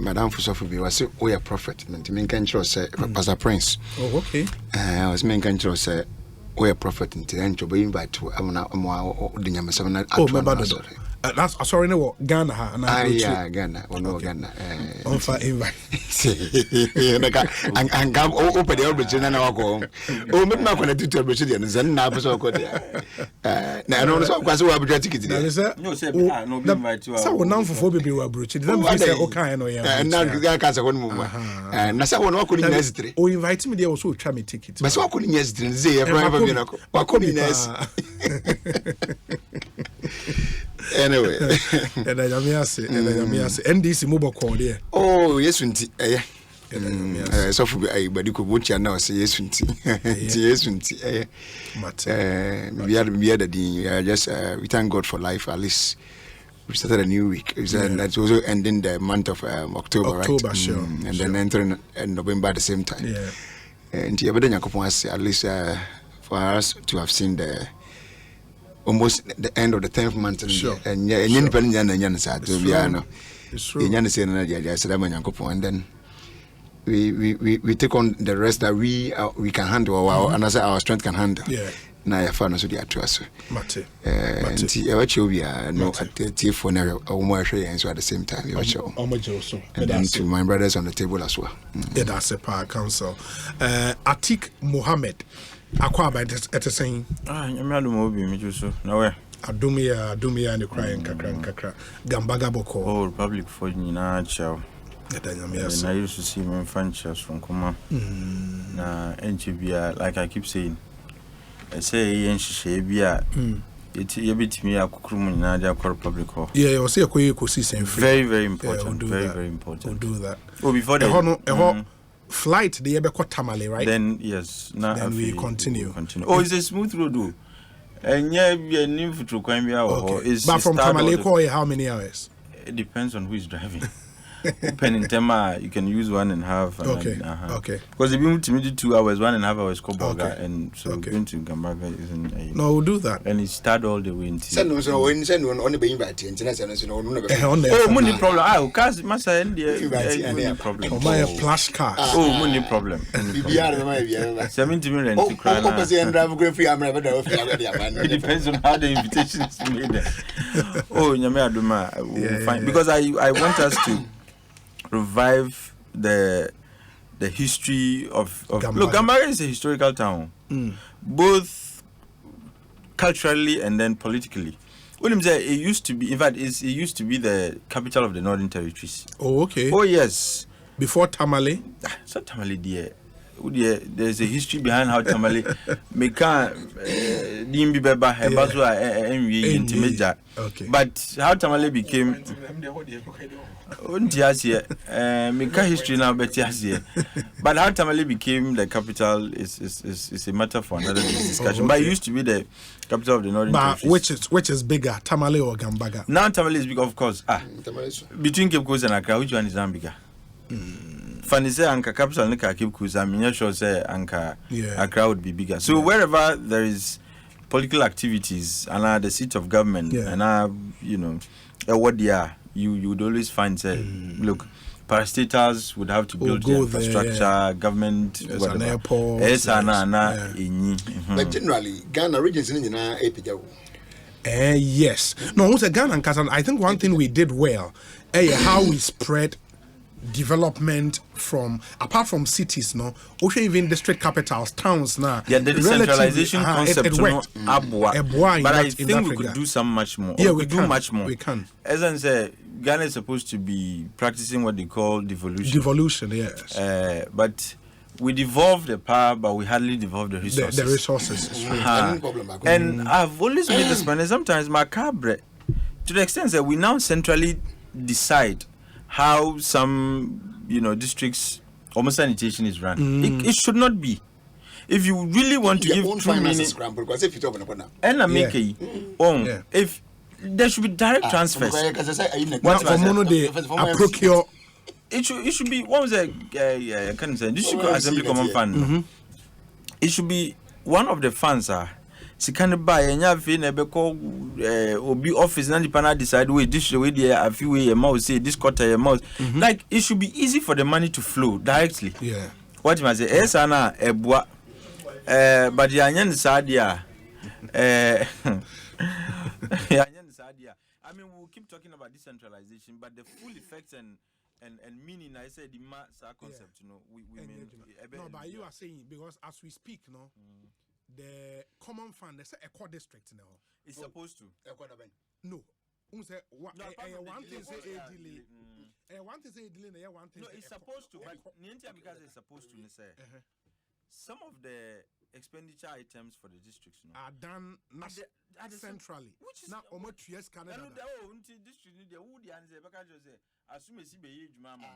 Madam Fusofu was we a prophet, and main control say Pastor Prince. Oh, okay. I was main control say we a prophet in to be invited to Amana Dinyama. Oh, my bad. That's sorry, no Ghana. Yeah, Ghana. Or no Ghana. Offer invite. And come open the origin and I'll go. Oh, maybe not going to do Brazilians and now so good. Now, I don't know what I will get it. No, say, no, invite you. So, now for Bobby were brooching. Then we say, okay, and now you can't say one moment. And that's how one couldn't yesterday. Oh, invite me, they also try me tickets. But so couldn't yesterday say, I couldn't Anyway, and I NDC mobile call there. Oh, yes, so for I but you could watch now say yes, we are just we thank God for life. At least we started a new week. That's also ending the month of October, right? Sure. And then entering November at the same time. Yeah. And at least for us to have seen the almost the end of the 10th month, sure. And then we take on the rest that we can handle, and as our strength can handle. Yeah. Now I found us to us. Mate. And we are no at the T4 or more so at the same time. And then to my brothers on the table as well. Yeah, that's a power council. Atik Mohammed. Akwa by the saying, I'm not moving, so nowhere. Adumia, and the crying kakra. Gambaga Boko. Oh, Republic for Nina Chow. And I used to see my franchise from Kuma. Na NGBia, like I keep saying. I say, Yenshibia. It's a bit me a Kukrum Nadia Republic. Yeah, you'll see a Ekosiisen. Very, very important. Very important. We'll do that. Oh, before the flight the Ebeko Tamale, right? Then yes, now then we continue. Oh, it's a smooth road. And yeah, we are new to Kwame. Okay. But from Tamale, how many hours? It depends on who is driving. Pen in Tema, you can use 1.5. Okay. Okay. Because if you move to me 2 hours, 1.5 hours Koboga, and so going to Gambaga isn't. No, we'll do that. And it start all the way into. Send one on the being by international. Oh, money problem. Ah, cause must end the problem. Oh, my flash car. Oh, money problem. 70 million to cry. It depends on how the invitation is made. Oh, Nyame Aduma, fine. Because I want us to revive the history of Gambaga. Look, Gambaga is a historical town, both culturally and then politically. William said it used to be, in fact, it used to be the capital of the Northern Territories. Oh, okay. Oh, yes. Before Tamale? So Tamale, dear. There's a history behind how Tamale but how Tamale became history now, but how Tamale became the capital is a matter for another discussion. But it used to be the capital of the Northern Territories. Which is bigger, Tamale or Gambaga? Now Tamale is bigger, of course. Between Cape Coast and Accra, which one is bigger? Funny say Anka capital Nika Cape Coast, I'm not sure say Anka Accra would be bigger. So wherever there is political activities and the seat of government and what they are, you would always find say look, parastatals would have to build the infrastructure, government, an airport. But generally, Ghana regions in the yes. No, also Ghana and Kazan, I think one thing we did well, how we spread development from apart from cities, no, also even district capitals, towns now. Yeah, the decentralization concept it worked. But I think we could do some much more. Yeah, we could do much more. We can. As I say, Ghana is supposed to be practicing what they call devolution. Devolution, yes. But we devolve the power, but we hardly devolve the resources. The resources. And I've always made this point, and sometimes macabre, to the extent that we now centrally decide how some, districts almost sanitation is run. It should not be. If you really want to give true meaning, if there should be direct transfers. It should be what was district assembly common fund. It should be one of the funds sikane ba enya fe na be call obi office na nipa na decide we this way there a few way your say this quarter your mouth. Like it should be easy for the money to flow directly. Yeah. What you must say esa na ebua but ya nyen sadia I mean, we'll keep talking about decentralization, but the full effects and meaning, I said, the concept, you know, we mean. No, but you are saying, because as we speak, no, the common fund, there's a core district now. It's supposed to. No. One thing say a delay. One thing say a delay, one thing. No, it's supposed to, but because it's supposed to, say. Some of the expenditure items for the districts are done centrally. Which is now almost 2 years Canada. District need the wood and say because you say assume see be huge mama.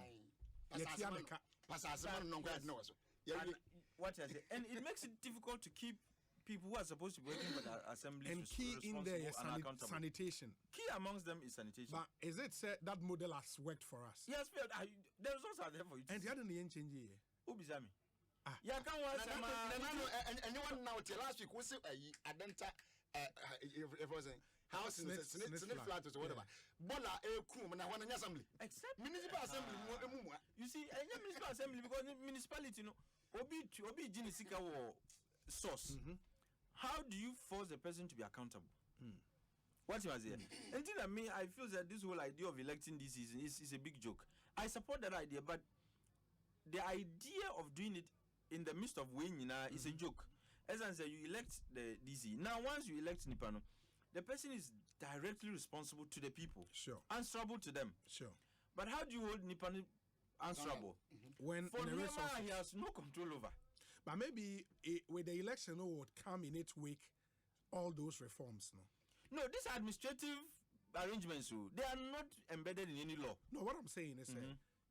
What I say, and it makes it difficult to keep people who are supposed to be working for the assembly and key in there is sanitation. Key amongst them is sanitation. But is it said that model has worked for us? Yes, but the results are there for you. And the other name change here. Who bizami? Yeah, come on. Anyone now till last week was a denta house in the flat or whatever. Bola kum and I want an assembly. Except municipal assembly. You see, municipal assembly because municipality, no, Obi Jinisika source. How do you force the person to be accountable? What you are saying? Until I feel that this whole idea of electing this is a big joke. I support that idea, but the idea of doing it in the midst of winning is a joke. As I say, you elect the DC. Now, once you elect Nipano, the person is directly responsible to the people. Sure. Answerable to them. Sure. But how do you hold Nipano answerable? When for Nema, he has no control over. But maybe with the election, would come in its wake all those reforms. No, these administrative arrangements, they are not embedded in any law. No, what I'm saying is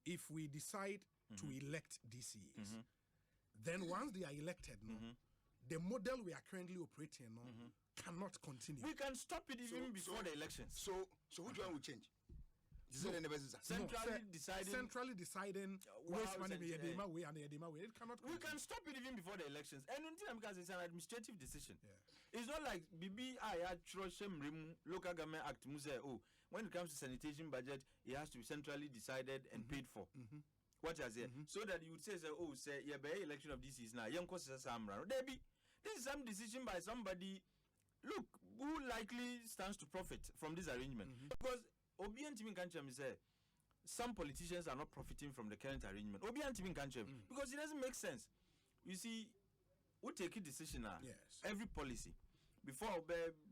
if we decide to elect DCs, then once they are elected, the model we are currently operating cannot continue. We can stop it even before the elections. So which one will change? Centrally deciding waste money way and way. It cannot continue. We can stop it even before the elections. And until because it's an administrative decision. Yeah. It's not like local government act when it comes to sanitation budget, it has to be centrally decided and paid for. What I say, so that you would say, say, election of this is now. This is some decision by somebody. Look, who likely stands to profit from this arrangement? Because Obian Timin Kanchem say some politicians are not profiting from the current arrangement. Obian Timin Kanchem because it doesn't make sense. You see, we take a decision now. Yes. Every policy before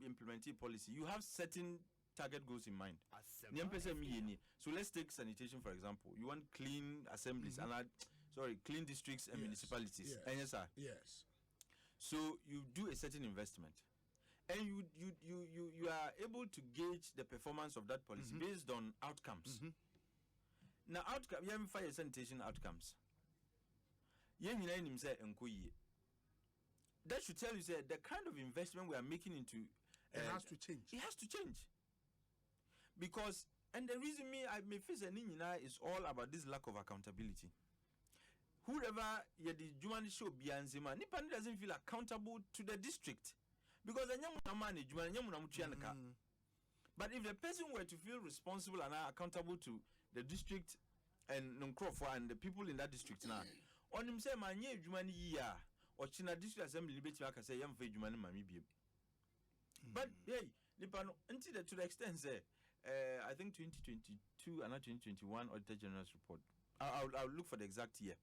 implementing policy, you have certain target goals in mind. So let's take sanitation for example. You want clean assemblies and clean districts and municipalities. Yes. So you do a certain investment, and you are able to gauge the performance of that policy based on outcomes. Now you have fire sanitation outcomes. That should tell you that the kind of investment we are making into it has to change. It has to change. Because, and the reason I may face a nina is all about this lack of accountability. Whoever the Juman show Bianzima, Nipan doesn't feel accountable to the district. Because the but if the person were to feel responsible and accountable to the district and Noncrofa and the people in that district now, on him say, my nye Jumani ya or China District Assembly Libeti say, Yam Fe Jumani Mamibi. But hey, Nipan, until to the extent say, I think 2022 and not 2021 Auditor General's report. I'll look for the exact year.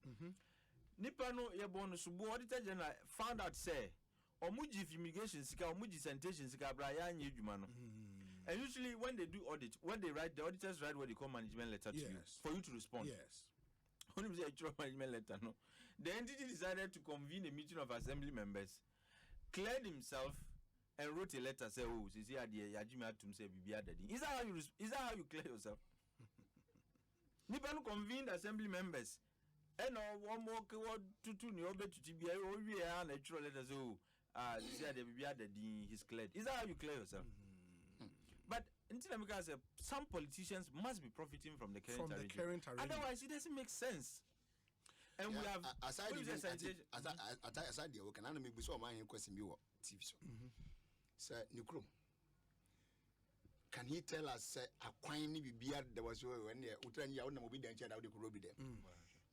Nipano Yabon Subo Auditor General found out say Omuji fumigation sika Omuji sanitation sika Brian Yujumano. And usually when they do audit, when they write, the auditors write what they call management letter to you for you to respond. Yes. When you say a management letter, no. The entity decided to convene a meeting of assembly members, cleared himself, and wrote a letter say, "Oh, is that how you clear yourself?" Nipan convened assembly members, and one more to niobe to TBI or we are natural letters. Oh, he's cleared. Is that how you clear yourself? But until because some politicians must be profiting from the current arrangement. Otherwise, it doesn't make sense. And we have aside the work, and I may be so my question you TV. Sir Nukrum. Can he tell us a quine bibia there was when the Utrania on the mobile denture out the Kurobi there?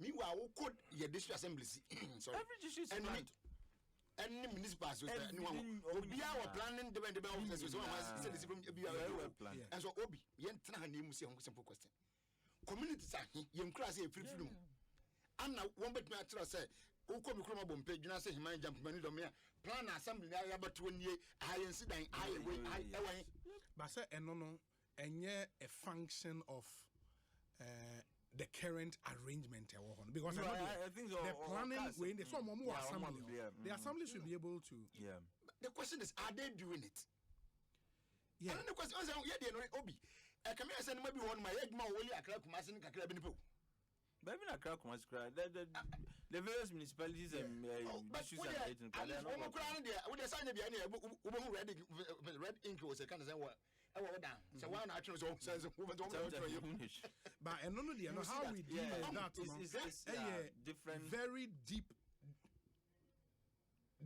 Meanwhile, who could your district assembly? Sorry, every district is any municipalities anyone Obi our planning the officers and so Obi yen tena name say simple question. Communities are yem class a free freedom. And now one bet me at say who come from a page na say him jump many do me plan assembly na about 1 year I incident I away but say no enye a function of the current arrangement because I think so, the planning when the some more assembly the assembly should be able to the question is, are they doing it? And the question is, Obi come here say maybe one my egg ma only Accra Kumasi ni kakra binipo. But even Accra Kumasi the various municipalities and issues are getting red ink was a kind of say what so one action says but and no how we deal with that is different very deep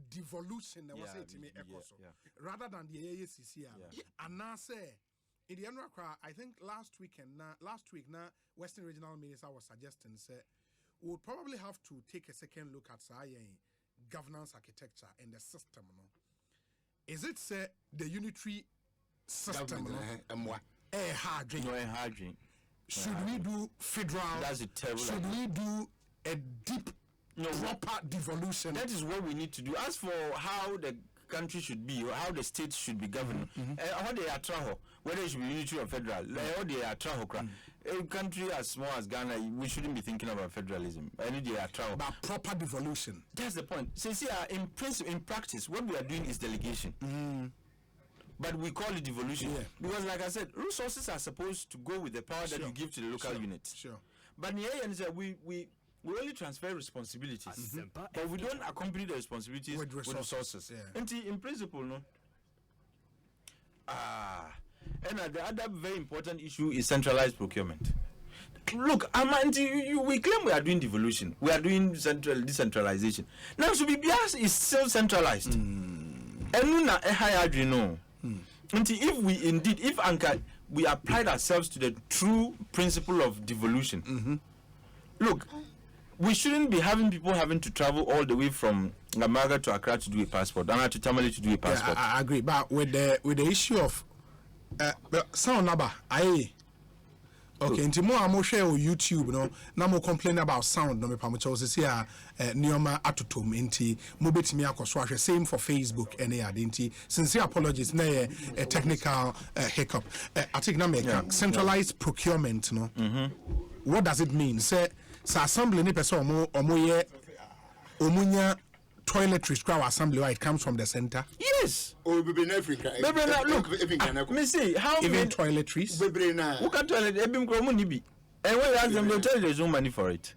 devolution that was it to me rather than the AACC and now say in the general crowd, I think last week now Western Regional Minister was suggesting say we would probably have to take a second look at governance architecture and the system. No? Is it say the unitary system? Should we do federal? That's a terrible. Should we do a deep proper devolution? That is what we need to do. As for how the country should be or how the state should be governed, how they are travel, whether it should be unitary or federal, how they are travel. A country as small as Ghana, we shouldn't be thinking about federalism. Any day are travel. But proper devolution. That's the point. So see, in practice, what we are doing is delegation. But we call it devolution because, like I said, resources are supposed to go with the power that you give to the local units. Sure. But in the end, we only transfer responsibilities, but we don't accompany the responsibilities with resources. And in principle, no. And the other very important issue is centralized procurement. Look, we claim we are doing devolution, we are doing decentralization. Now, Subibias is still centralized. And if we applied ourselves to the true principle of devolution, look, we shouldn't be having people having to travel all the way from Gamaga to Accra to do a passport, and to Tamale to do a passport. I agree, but with the issue of sound number, okay, into more I'm share on YouTube, no, now more complain about sound, no me pamucho se here Nioma atutum inti mobetimi akoswa same for Facebook and inti sincere apologies na a technical hiccup. I think na make centralized procurement, no. What does it mean? Say assembly ni person omunya toiletries crowd assembly where it comes from the center. Yes. Look, me see how even toiletries. Who can toilet ebim kro mu be? And when you ask them, they'll tell you there's no money for it.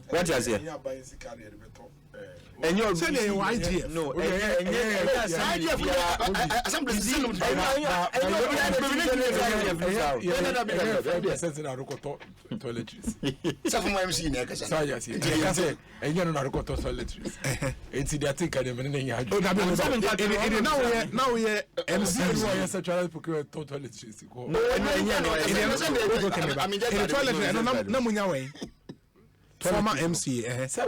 What you say? And you're saying IGF. No, former MCA say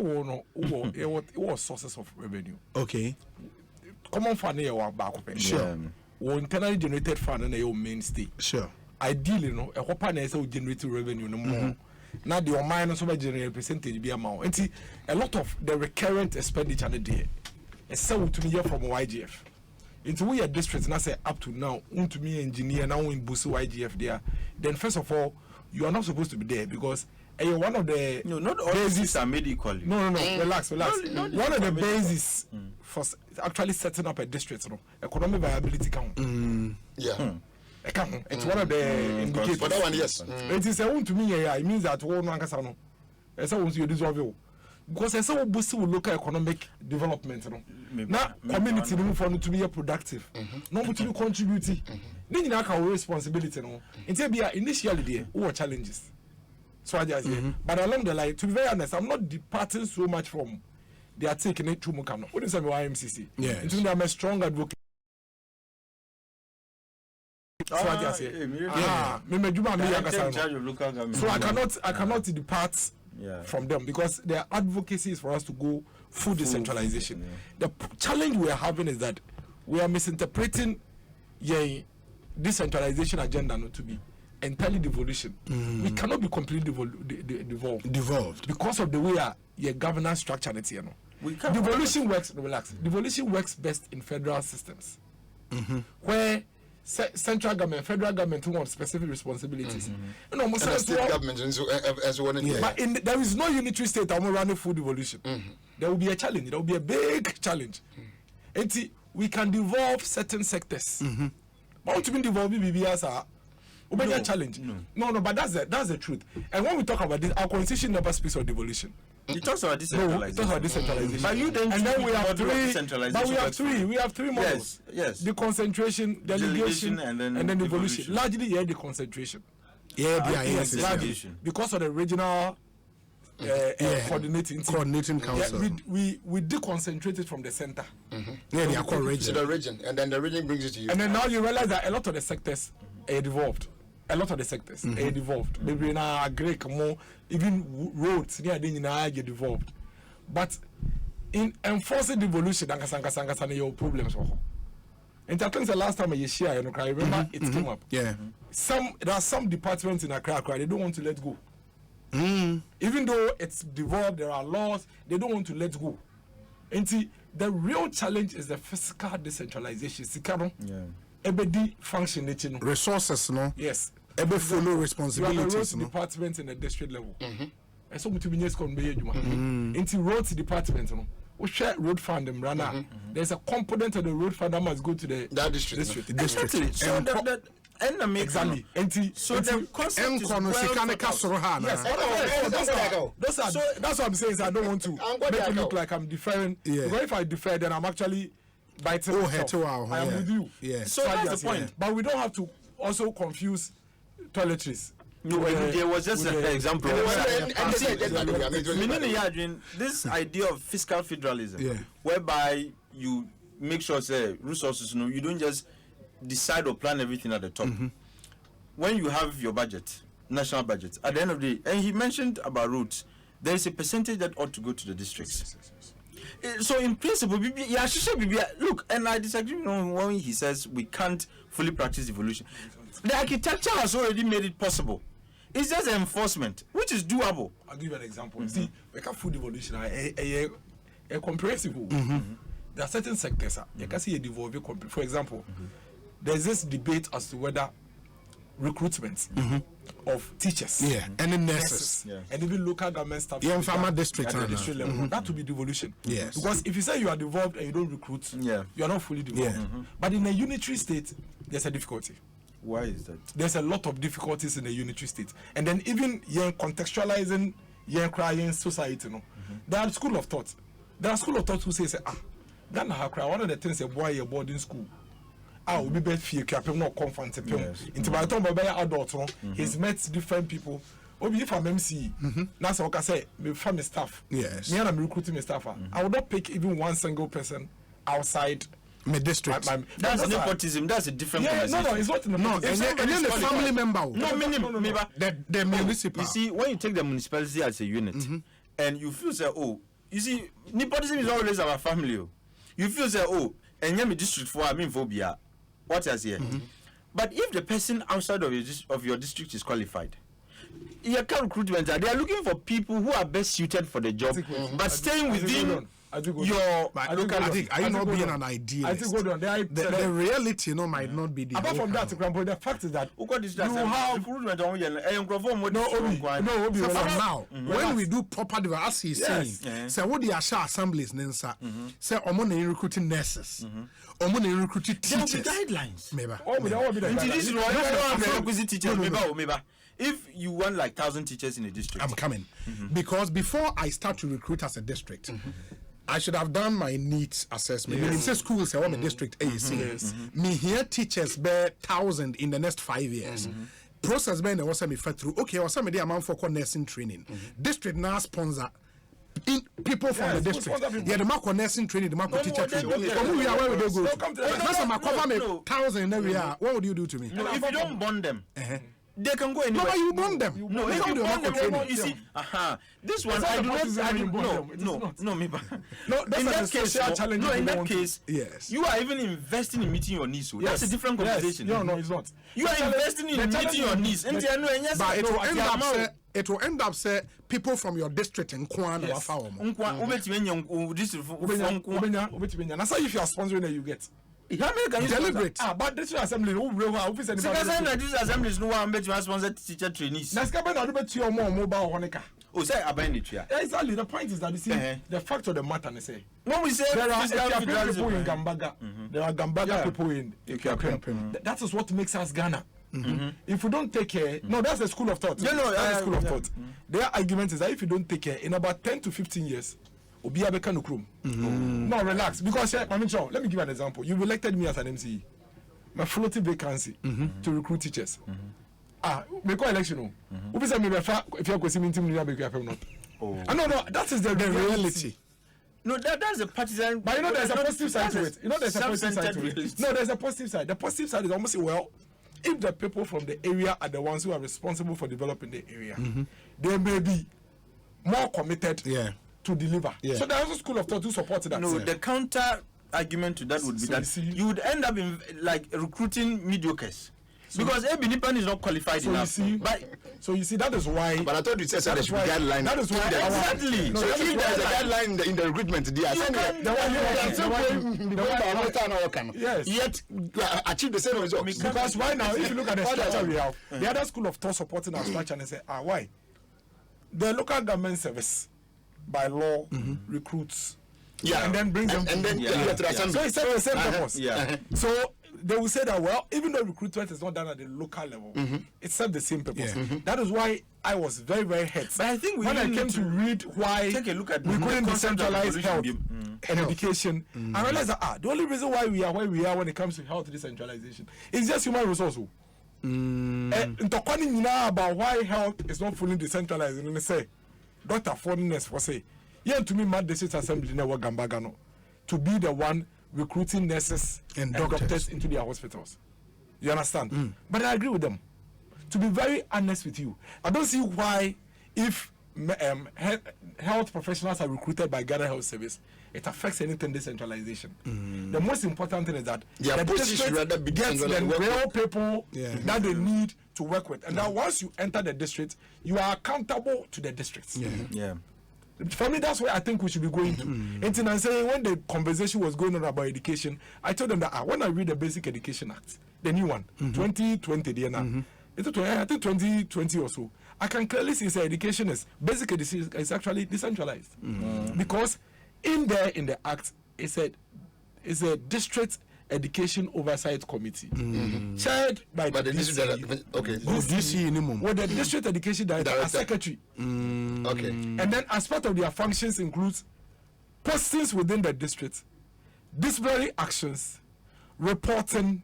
it was sources of revenue. Okay. Common fund back. Sure. Internally generated fund and your mainstay. Sure. Ideally, no, a company is generating revenue no more. Now the minus of generate percentage be amount. And see a lot of the recurrent expenditure there is so to me from YGF. Into we a district now say up to now, to me engineer now in Busu YGF there. Then first of all, you are not supposed to be there because one of the not all bases are made equally. No, relax. One of the bases for actually setting up a district, economic viability count. It's one of the indicators. For that one, yes. It is a to me. It means that one Ankasano. It's a you dissolve because it's a boost local economic development. Now community move on to be productive. No to be contributing. Then you have responsibility. Initially there were challenges. So I just but along the line, to be very honest, I'm not departing so much from they are taking it to Mukano. What is YMCC? Yeah, I'm a strong advocate. So I say, so I cannot depart from them because their advocacy is for us to go full decentralization. The challenge we are having is that we are misinterpreting the decentralization agenda not to be entirely devolution. We cannot be completely devolved because of the way your governance structure is here. Devolution works. Relax. Devolution works best in federal systems, where central government, federal government who want specific responsibilities. And state government as well. But there is no unitary state. I'm running full devolution. There will be a challenge. There will be a big challenge. And we can devolve certain sectors. But to be devolved, will be a challenge. No, but that's the truth. And when we talk about this, our constitution never speaks of devolution. It talks about decentralization. It talks about decentralization. But you then, and then we have three. But We have three models. Yes. The concentration, delegation, and then devolution. Largely, the concentration. Largely because of the regional coordinating council. We deconcentrated from the center. Yeah, they are called region. To the region, and then the region brings it to you. And then now you realize that a lot of the sectors are devolved. A lot of the sectors are devolved. Maybe now Greek more, even roads near the are devolved. But in enforcing devolution, your problems. And I think the last time I share, I remember it came up. Yeah. There are some departments in Accra, they don't want to let go. Even though it's devolved, there are laws, they don't want to let go. And see, the real challenge is the fiscal decentralization. Every function, resources, no? Yes. Every follow responsibilities. You have a roads department in the district level. And so to be into roads department, we share road fund them runner. There's a component of the road fund that must go to the district. Exactly. So exactly. So the concept is that's what I'm saying. Is I don't want to make it look like I'm deferring. Because if I defer, then I'm actually biting. I am with you. Yeah. So that's the point. But we don't have to also confuse toiletries. No, there was just an example. This idea of fiscal federalism, whereby you make sure resources, you don't just decide or plan everything at the top. When you have your budget, national budget, at the end of the day, and he mentioned about roads, there is a percentage that ought to go to the districts. So in principle, look, and I disagree when he says we can't fully practice devolution. The architecture has already made it possible. It's just enforcement, which is doable. I'll give you an example. See, we can full devolution, a comprehensive. There are certain sectors you can see a devolving. For example, there's this debate as to whether recruitment of teachers, and then nurses, and even local government staff, farmer district at the district level, that would be devolution. Yes, because if you say you are devolved and you don't recruit, you are not fully devolved. But in a unitary state, there's a difficulty. Why is that? There's a lot of difficulties in a unitary state, and then even contextualizing crying society. There are school of thought. There are school of thought who say, Ghana Hakra, one of the things a boy a boarding school. Will be bad for you, no confront into by the time by adults, he's met different people. Obi if I'm MC, that's what I say, me family staff. Yes. Me and I'm recruiting my staff. I would not pick even one single person outside my district. That's nepotism. That's a different conversation. No, it's not. No, and then the family member. The municipal. You see, when you take the municipality as a unit, and you feel say, you see, nepotism is always our family. You feel say, and you're district for phobia. What is here? But if the person outside of your district is qualified, your recruitment, they are looking for people who are best suited for the job, but staying within your. I think are you not being an idealist? The reality, might not be the. Apart from that, the fact is that you have recruitment now. When we do proper development, as he's saying, say what the Asha assemblies, Nensa, say omone recruiting nurses, omone recruiting teachers. There will be guidelines. Maybe. If you want like 1,000 teachers in a district, I'm coming because before I start to recruit as a district. I should have done my needs assessment. When it says schools, I want my district AEC. Me here teachers bear 1,000 in the next 5 years. Process bear was me through. Okay, or some of the amount for nursing training. District now sponsor in people from the district. Yeah, the Marco nursing training, the Marco teacher training. Where would they go? That's a cover me 1,000 in every year. What would you do to me? No, if you don't bond them, they can go anywhere. No, but you bond them. No, if you bond them, you see, this one I do not. No, me. No, that's in a that case, social challenge. no, in that case, yes, you are even investing in meeting your needs. So that's a different conversation. No, it's not. You are investing in meeting your needs. But it will end up say people from your district in Kwana or Fawom. Now, say if you are sponsoring it, you get. Deliberate. But this assembly, who office and assemblies no one bet you sponsor teacher trainees. That's coming out of your more mobile honica. Oh, say abandon it. Exactly. The point is that you see the fact of the matter. They say when we say there are people in Gambaga, there are Gambaga people in Equitable. That is what makes us Ghana. If we don't take care, no, that's the school of thought. That's the school of thought. Their argument is that if you don't take care, in about 10 to 15 years, no, relax. Because let me give you an example. You've elected me as an MCE. My floating vacancy to recruit teachers. Make an election. If you're going to not. No, that is the reality. No, that's a partisan. But you know, there's a positive side to it. There's a positive side to it. No, there's a positive side. The positive side is almost well, if the people from the area are the ones who are responsible for developing the area, they may be more committed. To deliver. So there's a school of thought who supported that. No, the counter argument to that would be that you would end up in like recruiting mediocres. Because Ebinipan is not qualified enough. So you see, that is why. But I thought you said that there should be guideline. That is why. Exactly. So if there's a guideline in the recruitment, yes. Yet achieve the same result. Because right now, if you look at the structure we have, the other school of thought supporting our structure and they say, why? The local government service by law recruits and then brings them and then to the assembly. So it's the same purpose. So they will say that, well, even though recruitment is not done at the local level, it serves the same purpose. That is why I was very, very hurt. But I think when I came to read why take a look at we couldn't decentralize health and education, I realized that the only reason why we are where we are when it comes to health decentralization is just human resource. And talking about why health is not fully decentralized, and they say, Dr. Fordness for say, to me, Mad District Assembly never Gambagano to be the one recruiting nurses and doctors into their hospitals. You understand? But I agree with them. To be very honest with you, I don't see why, if health professionals are recruited by Ghana Health Service, it affects anything decentralization. The most important thing is that the district gets the real people that they need to work with. And now once you enter the district, you are accountable to the district. For me, that's where I think we should be going to. And I'm saying, when the conversation was going on about education, I told them that when I read the Basic Education Act, the new one, 2020, I think 2020 or so, I can clearly see that education basic education is actually decentralized. Because in the act, it said it's a district education oversight committee chaired by the DC. DC with the district education director as secretary. And then as part of their functions includes postings within the district, disciplinary actions, reporting,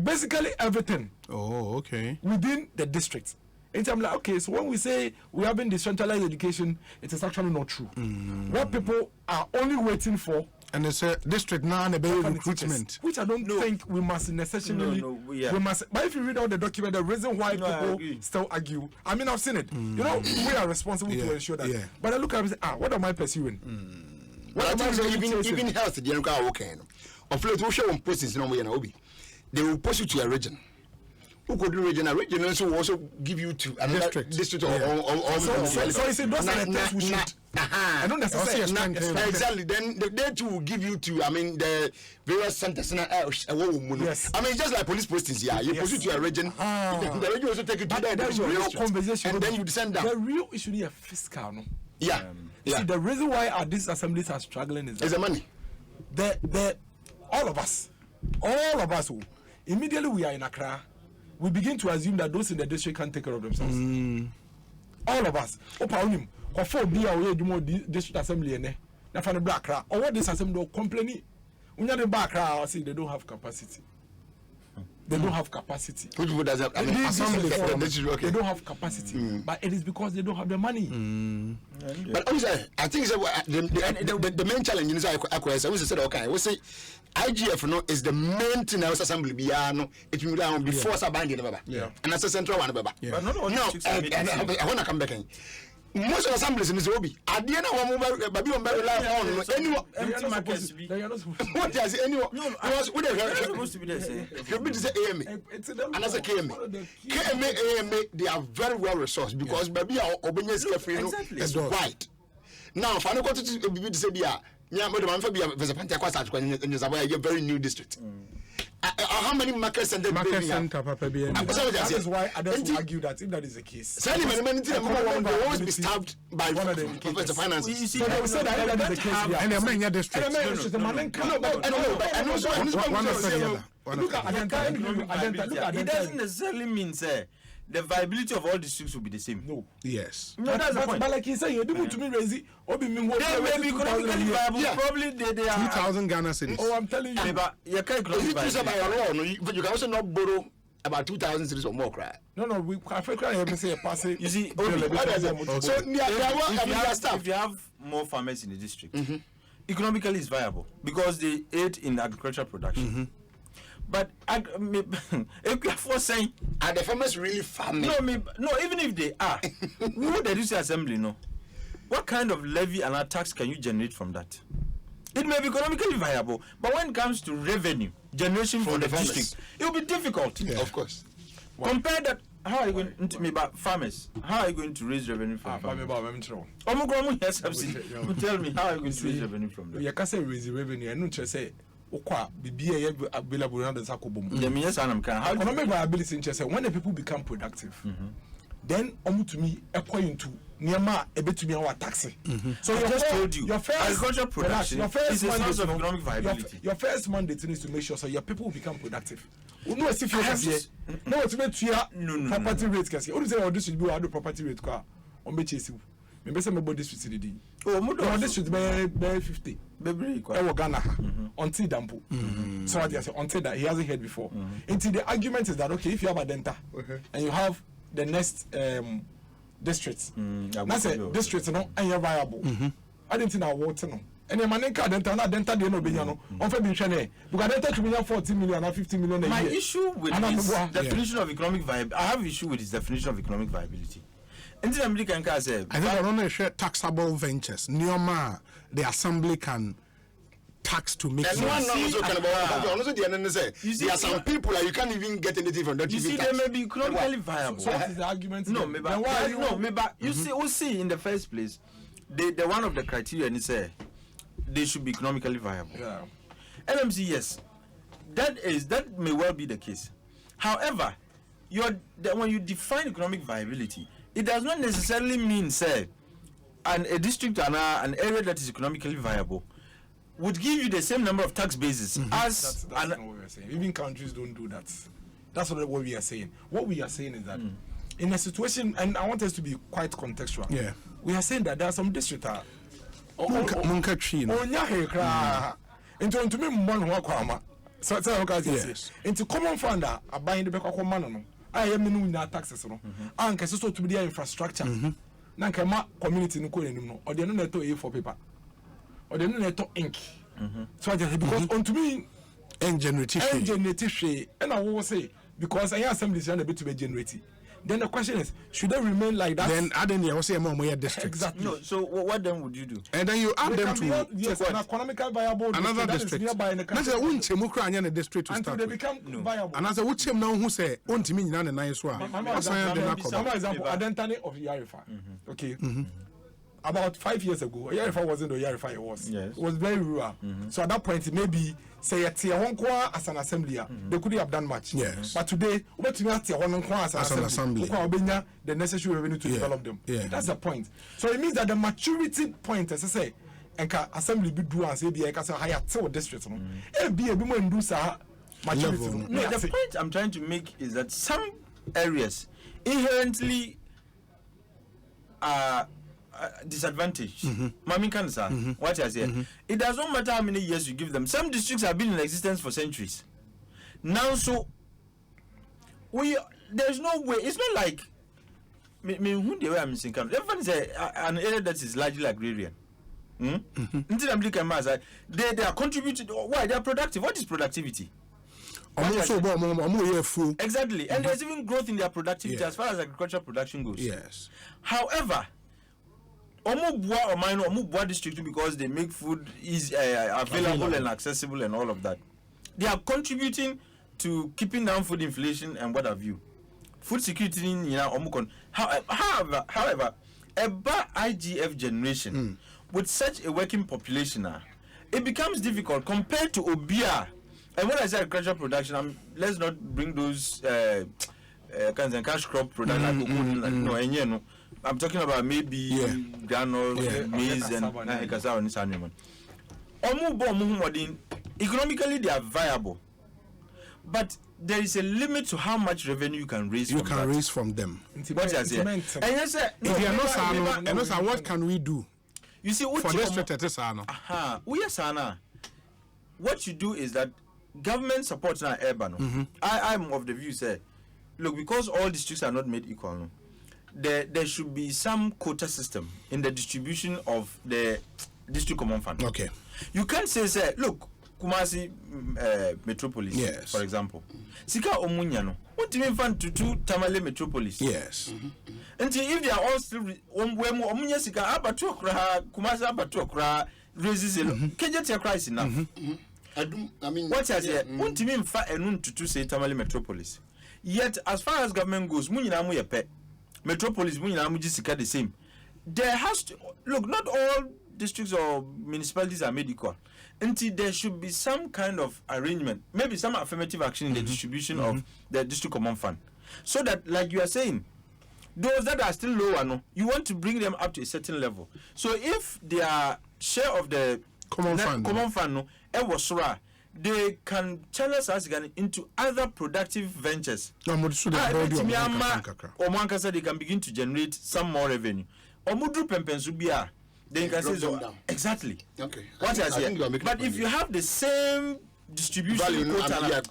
basically everything. Within the district. And I'm like, okay, so when we say we haven't decentralized education, it is actually not true. What people are only waiting for, and it's a district now and a recruitment, which I don't think we must necessarily. We must. But if you read all the document, the reason why people still argue, I mean, I've seen it. You know, we are responsible to ensure that. But I look at it and say, what am I pursuing? What am I even health? The young guy working. Of late, we show on postings in Obi. They will post you to a region. Who could do region? A region also give you to another district or so you see, those are the things we should. I don't necessarily exactly. Then they too will give you to, I mean, the various centers. Yes. I mean, just like police postings. You post you to a region. The region also take you to the real conversation, and then you descend down. The real issue is fiscal. No? See, the reason why these assemblies are struggling is the money. All of us, immediately we are in Accra. We begin to assume that those in the district can take care of themselves. All of us. District assembly or what this assembly complaining. When you're the back, I see they don't have capacity. they don't have capacity. Which people does have? I mean, Assembly forum, okay. they don't have capacity, but it is because they don't have the money. But obviously, I think the main challenge is I we said okay, we say IGF no is the main thing House Assembly biano. It will down before Sabandi baba. Yeah. And that's a central one baba. But not all No, districts are made the same. I want to come back in. Most of the assemblies in this hobby, at the end of one baby on rely on anyone. Empty markets. They are not supposed to. What does anyone? No, Was with they're the supposed to be the same. you be to say AMA. And as a KMA, AMA, they are very well resourced because baby our Obenya's cafe is white. Now, if I go to be to say, yeah, Madam Fabia, there's a Pentecost in a very new district. How many market centers? Market center, Papa. That is why I don't argue that if that is the case. Sally, will always be stabbed by one of the Professor Finance. You see, they will say that if that is the case, And the Mania district. Look at Adenta. It doesn't necessarily mean, sir, the viability of all districts will be the same. No. Yes. No, that's the point. But like he said, you didn't to me raise it. They may be economically viable. Yeah. Probably they are 2,000 Ghana cedis. Oh, I'm telling you. But you can't If economically you choose by viable. your law, but you can also not borrow about 2,000 cities or more, right? No, we I feel I have say a passing. You see, So if you have more farmers in the district, economically it's viable because they aid in agricultural production. But if you are saying, are the farmers really farming? no, even if they are, we would reduce the assembly. No, what kind of levy and a tax can you generate from that? It may be economically viable, but when it comes to revenue generation for the farmers, district, it will be difficult. Yeah. Of course. Compare that. How are you going to farmers? How are you going to raise revenue from farmers? Tell me, how are you going to raise revenue from them? You can say raise revenue. I know you say. Available around the Sakobum. Economic viability in when the people become productive, then to me a point to Niama a bit to me our taxi. So I just told you, your first agricultural production is a source of economic viability. Your first mandate is to make sure so your people will become productive. No, if you have no, it's meant to property rate. Kasi, only say this should be our property rate. Kwa on be chasing. Maybe some about this should be. Oh, this should be 50. Ghana until Dampo. So what I say until that he hasn't heard before. Until the argument is that okay, if you have a Denta and you have the next districts, that's a district no and you're viable. I didn't think I want to know. And the man card Denta they no be no. On fait bien chané. Because Denta to be 40 million or 50 million a year. My issue with his definition of economic viability, I have issue with his definition of economic viability. I think I don't know share taxable ventures. Nioma, the assembly can tax to make and one also can also the end say there are some people that you can't even get anything from that. You see, they may be economically viable. So what is the argument? No, maybe you see, we'll see in the first place, the one of the criteria and say they should be economically viable. Yeah. LMC, yes, that may well be the case. However, when you define economic viability, it does not necessarily mean, say, a district and an area that is economically viable would give you the same number of tax bases as that's not what we are saying. Even countries don't do that. That's not what we are saying. What we are saying is that in a situation, and I want us to be quite contextual. Yeah. We are saying that there are some districts into me one so yes. Into common fund are buying the back of man. I am in taxes no and can so to be their infrastructure na kama community no ko enim or they no neto A4 paper or they no neto ink so because on to me generate and I will say because I assembly is a bit to be generated. Then the question is, should they remain like that? Then add in the district. Exactly. No, so what then would you do? And then you add them to yes, an economically viable another district. Nearby in the country. That's a district to until start they with. become viable. And as a which now who say, "Onti me nyina na yeswa." For example, Adentani of Yarifa. Okay. About 5 years ago, Yarifa wasn't the Yarifa it was. Yes. It was very rural. So at that point, maybe say a tier one as an assembly, they couldn't have done much. Yes. But today, what to me tier one as an assembly, the necessary revenue to develop them. Yeah. That's the point. So it means that the maturity point, as I say, and assembly be do and say be a higher till district. And be a bit more induce maturity. No, the point I'm trying to make is that some areas inherently are disadvantaged. Mami Kansa, what I say, it does not matter how many years you give them. Some districts have been in existence for centuries. Now, so there's no way. It's not like who the way I'm saying. Everyone say an area that is largely agrarian. They are contributing. Why they are productive? What is productivity? Exactly, and there's even growth in their productivity as far as agricultural production goes. Yes. However, Omubua district, because they make food is available and accessible and all of that, they are contributing to keeping down food inflation and what have you. Food security in however, a IGF generation with such a working population, it becomes difficult compared to Obia. And when I say agricultural production, let's not bring those cash crop production. I'm talking about maybe granules, maize, and economically they are viable, but there is a limit to how much revenue you can raise. From them. What I say? If you are not, what can we do? You see, for this what you do is that government supports now urban. I'm of the view say, look, because all districts are not made equal, there should be some quota system in the distribution of the district common fund. Okay. You can't say look, Kumasi Metropolis, for example. Sika Omunyano. What do you mean fund to Tamale Metropolis? Yes. Until if they are all still Omunya Sika Abatu Okra, Kumasi Abatu Okra raises Kenya crisis enough. I mean, what I say, what do you mean fa enun to say Tamale Metropolis? Yet as far as government goes, Munyana mu yepe. Metropolis Munyana mu Sika the same. There has to look, not all districts or municipalities are made equal. Until there should be some kind of arrangement, maybe some affirmative action in the distribution of the district common fund, so that, like you are saying, those that are still lower, you want to bring them up to a certain level. So if their share of the common fund, they can channel us into other productive ventures. They can begin to generate some more revenue. Then you can say so. Exactly. Okay. What I say. But if you have the same distribution quota,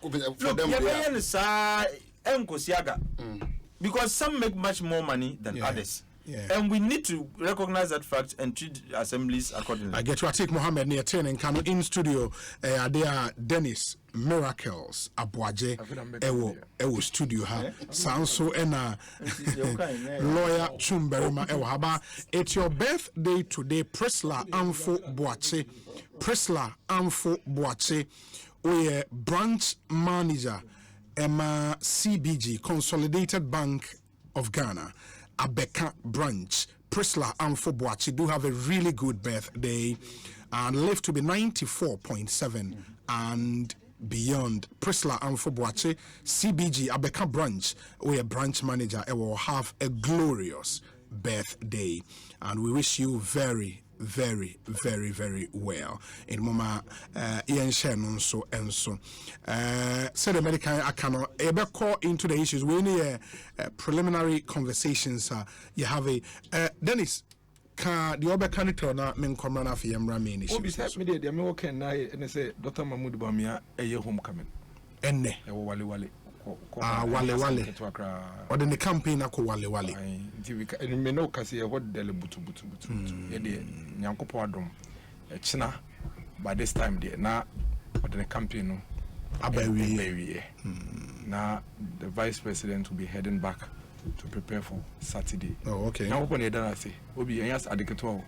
because some make much more money than others. Yeah. And we need to recognize that fact and treat assemblies accordingly. I get to Atik Mohammed near 10 and Kano in studio. They are Dennis Miracles Abuaje Ewo studio ha Sanso ena lawyer Chumberima Ewo haba. It's your birthday today. Prisla Amfo Boache we branch manager Emma CBG Consolidated Bank of Ghana Abeka branch. Prisla Amfo Boache do have a really good birthday and live to be 94.7 and beyond. Prisla Amfo Boache CBG Abeka branch, we a branch manager, will have a glorious birthday and we wish you very, very, very, very well. In Mama Ian Shannon so and so. Said American I cannot ever call into the issues. We need preliminary conversations. You have a Dennis. Can the other candidate na men come run after Yamra main issue? Besides me, the American and say Dr. Mahmoud Bamia a homecoming. Enne. Wale. Wale. Or the campaign ako Wale. And me no kasi what dele butu. Yede nyankopo adom. China by this time there na or the campaign no abawi. Now the vice president will be heading back to prepare for Saturday. Oh, okay. Now open the say obi yes adiketo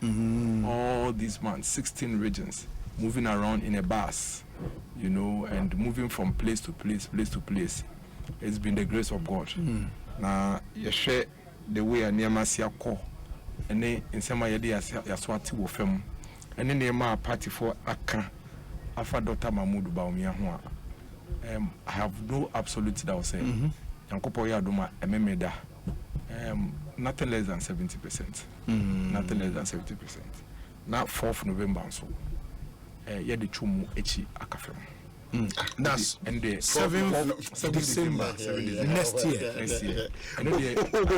all these months 16 regions moving around in a bus, and moving from place to place. It's been the grace of God. Now you share the way a near Masia call and then in some idea Yaswati will film and then my party for Aka Alpha Dr. Mahmoud Baumia. I have no absolute that I was saying. Nothing less than 70%. Nothing less than 70%. Now 4th November so. The chumu echi akafem. That's and the 7th December next year. And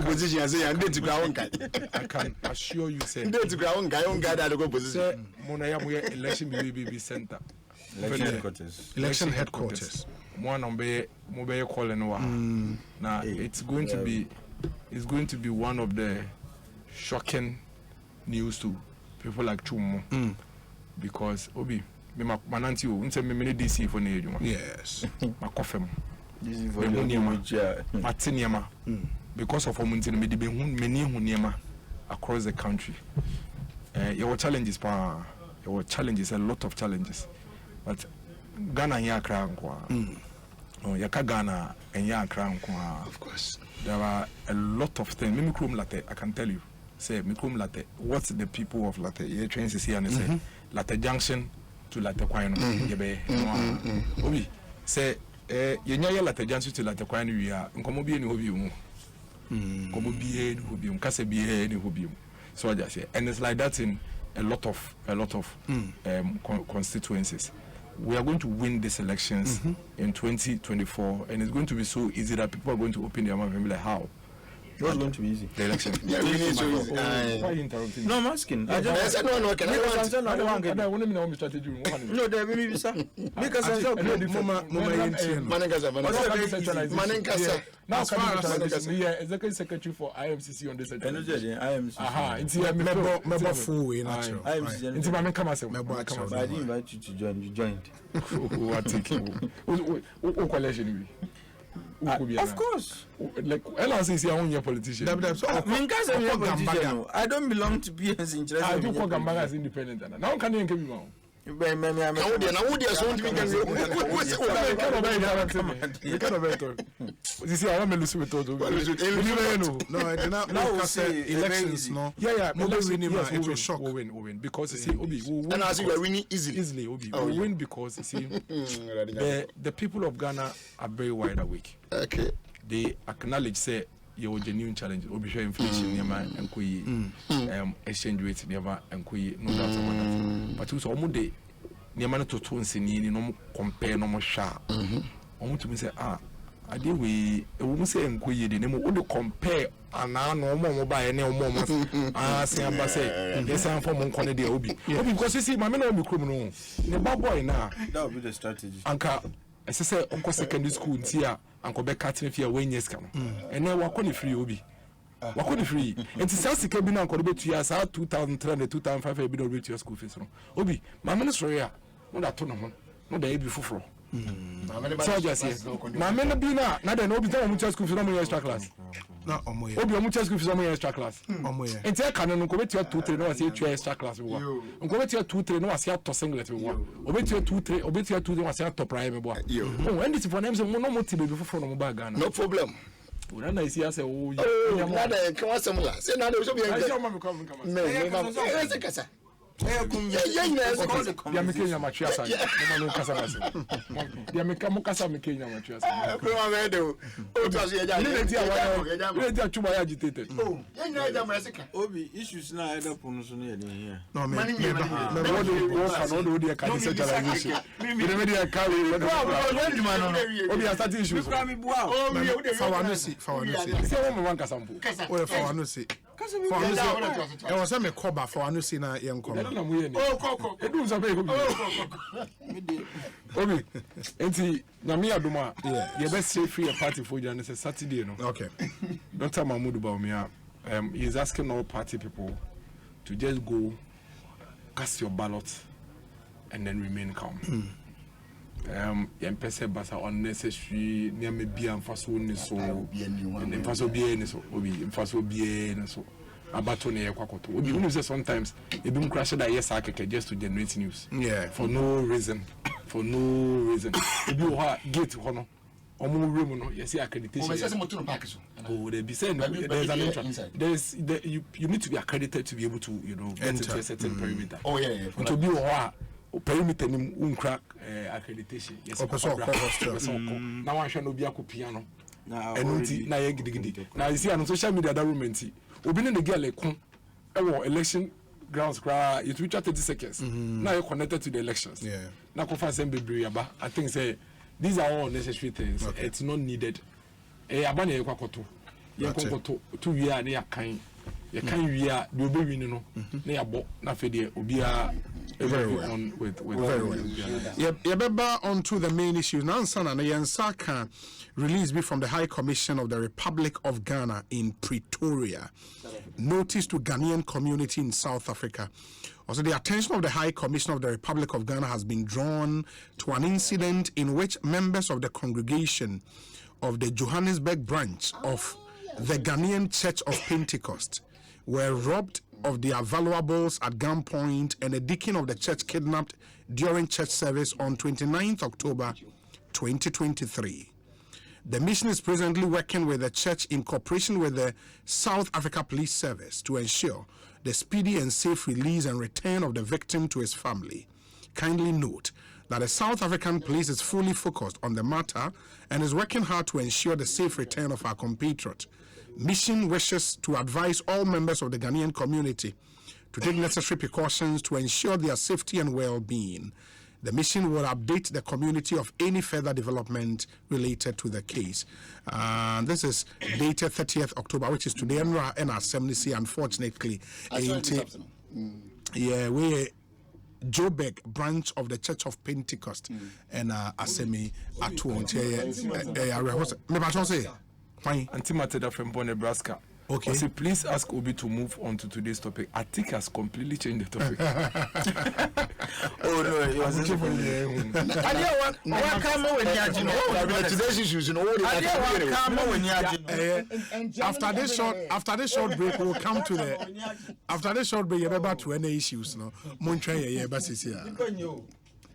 position say and to ground guy. I can assure you say to ground guy that go position. Monaya election BBB center. Election headquarters. one mobile calling now it's going to be one of the shocking news to people like Chumo because obi me mananti o nse me DC for na edwuma yes makofem DC for the matiniama because of omunti me de be hu meni hu niema across the country your challenges a lot of challenges but Ghana here Accra oh yaka Ghana and here Accra of course there are a lot of things me krom latte I can tell you say me krom latte what's the people of latte you train to see and say latte junction to latte kwano yebe obi say yenya latte junction to latte kwano wi a nkomo bi ni hobi mu nkomo bi ni hobi mu kase bi ni hobi mu so I just say and it's like that in a lot of constituencies. We are going to win these elections in 2024, and it's going to be so easy that people are going to open their mouth and be like, "How? What's going to be easy? The election." Yeah, really so easy. Why are you interrupting? No, I'm asking. I said no. Can I want? I want to know my strategy. No, there will be sir. Because I said, Manenkasa. Now, Executive Secretary for IMCC on this. IMCC. Aha, it's member full way natural. IMCC. It's my come as I didn't invite you to join. You joined. What take you? Who coalition? Of course. Like LRC is your politician. I don't belong to PNC interest. I do call Gambaga as independent. Now can you give me one? You see, I want to listen to no, I did not say elections. No, yeah, it will shock. We win because you see, Obi, and I see we are winning easily. Obi, we win because you see, the people of Ghana are very wide awake. Okay, they acknowledge say your genuine challenge. Obi, share inflation, and exchange rate, never and no doubt about that. But also, almost Niamana to two and no compare no more sharp. Almost to say, I did we say and the name would compare and now no more by any more. Say, yes, I'm from Monconade Obi. Because you see, my men will be criminal. The boy now. That would be the strategy. Anka, as I say, Uncle Secondary School here, Uncle Beck Catting if you're when yes come. And now walk on the free Obi. Walk on the free. And to sell the cabin and contribute to years out 2003 2005 a bit of your school fees. Obi, my minister here. No that tournament, no the before. So just yes. Now, men be now the time much school for some extra class. Not on my Obi much school for some extra class. And tell canon go to 2-3 no say 2 extra class we want. Go to 2-3 no say to singlet we want. Obi to 2-3, obi to 2 no say to prime we want. Oh, when this for them say no motive before from Ghana. No problem. When I see I say oh, now the come on some say now there should be a no. Yeah, making your mattress. Yeah, make a mocasa making your mattress. Agitated. Obi issues now either promotion here. No, man. Decentralization. Obi has started issues. I was a cover for a new sinner young comer. Obi, enti Namia Duma, you best say free a party for you on Saturday. No, okay. Dr. Mahmoud Baumia, he's asking all party people to just go cast your ballot and then remain calm. Pese basa unnecessary near me be and faso ni so and faso be ni so obi faso be ni so abato ne yakwakoto obi you know say sometimes e be crash that yes akeke just to generate news for no reason e be ho gate ho no omo room no yes accreditation oh they be saying there's an entrance you need to be accredited to be able to get into a certain perimeter to be ho perimeter nim unkra accreditation yes na wan hwe no bia ko piano enuti na ye gidigidi na you see on social media that room enti obi ne girl ekun ewo election grounds cry it reach 30 seconds now you connected to the elections na ko fan sem bebre aba I think say these are all necessary things it's not needed aba na ye kwakoto ye kwakoto to wi a na ya kan ye kan wi a de obi wi ni no na ya bo na fe de obi a Very well. Very well. Yebeba on to the main issues. Nansana na Yansaka release be from the High Commission of the Republic of Ghana in Pretoria. Notice to Ghanaian community in South Africa. Also, the attention of the High Commission of the Republic of Ghana has been drawn to an incident in which members of the congregation of the Johannesburg branch of the Ghanaian Church of Pentecost were robbed of their valuables at gunpoint, and a deacon of the church kidnapped during church service on 29th October 2023. The mission is presently working with the church in cooperation with the South Africa Police Service to ensure the speedy and safe release and return of the victim to his family. Kindly note that the South African police is fully focused on the matter and is working hard to ensure the safe return of our compatriot. Mission wishes to advise all members of the Ghanaian community to take necessary precautions to ensure their safety and well-being. The mission will update the community of any further development related to the case. This is dated 30th October, which is today, and our 70, unfortunately. Yeah, we Joburg branch of the Church of Pentecost and Asemi Atuon. Why? Antimateda from Nebraska. Okay. So please ask Obi to move on to today's topic. I think has completely changed the topic. Oh no, it was today's issues in all after this short break we'll come to the after this short break you're about to any issues no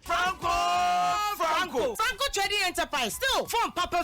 Franco Trading Enterprise still from Papa